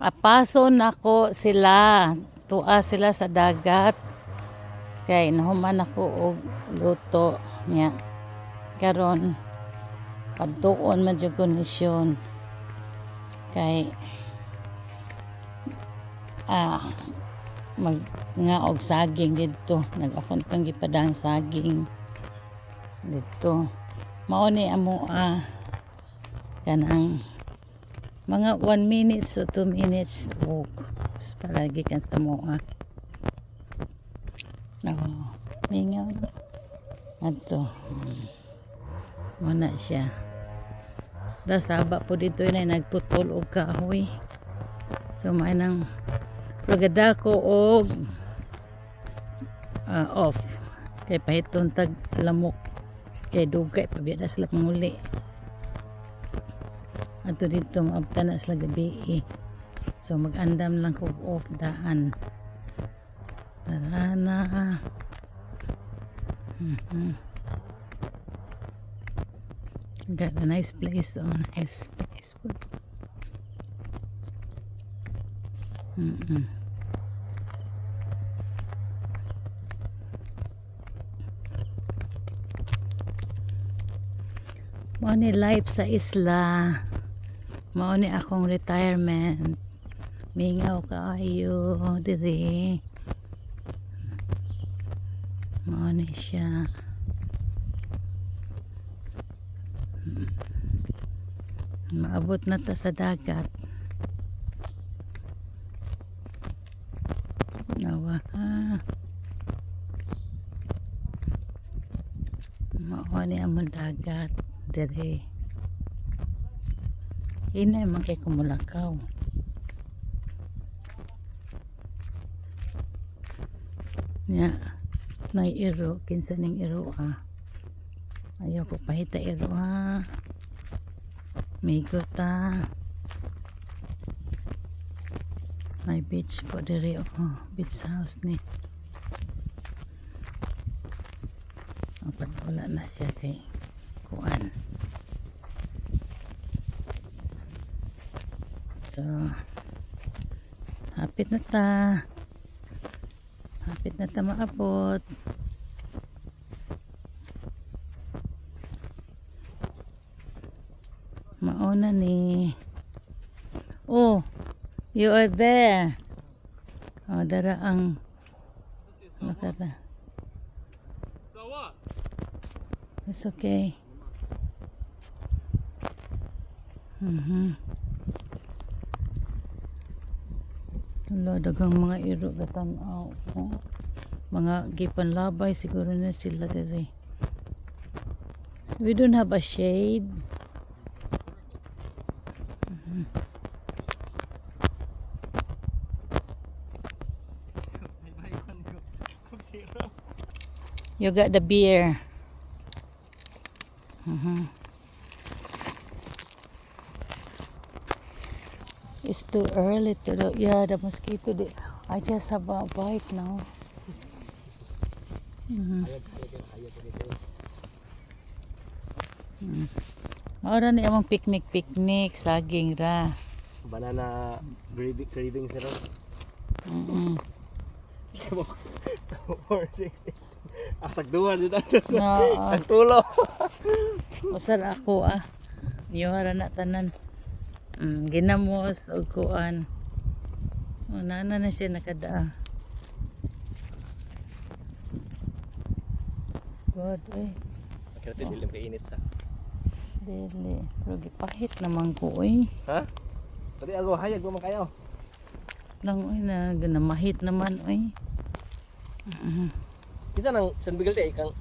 Apaso nako sila. Tua sila sa dagat. Kay nahuman ako og luto niya. Karon padtuon man jud kondisyon. Kay mag nga og saging dito. Nag-akontong gipadang saging dito. Mao ni amo kanang mga 1 minute so 2 minutes walk para gikan sa moa. Mingaw na ato. Wala siya. Dasaba po dito na nagputol og kahoy. So may nang pragada ko og off. Kay pahiton tag lamok. Kay dugay pabiyada sila muli. Ato dito maabtan na sila gabi. So mag-andam lang ko off daan. Tara na. Got a nice place on his Facebook. Mao ni life sa isla. Mao ni akong retirement. Mingaw kaayo dire. Mao ni siya. Maabot na ta sa dagat. Nawa. Mao ni among dagat dire. Ina man kay kumulakaw. Nya, nay iro kinsa ning iro Ayaw ko pahita iro Migot may beach po dire beach house ni. Wala na siya kay kuan. So hapit na ta maabot. Mauna ni. Oh, you are there. Dara ang nakata. So what? It's okay. Wala, dagang mga iro gatanaw. Mga gipanlabay siguro na sila diri. We don't have a shade. You got the beer. It's too early to do. Yeah, the mosquito. I just have a bite now. Maura ni among picnic saging ra. Banana craving sir. 460. Tagduhan dito. Tagtulo. Usar ako Niyora na tanan. Ginamos og kuan. Nana na siya nakada. God, Kaya dilim kay init sa. Dili. Pero gipahit naman ko, Ha? Tadi ako hayag mo man kayo. Lang, na ganamahit naman, Kisa nang San Miguel kang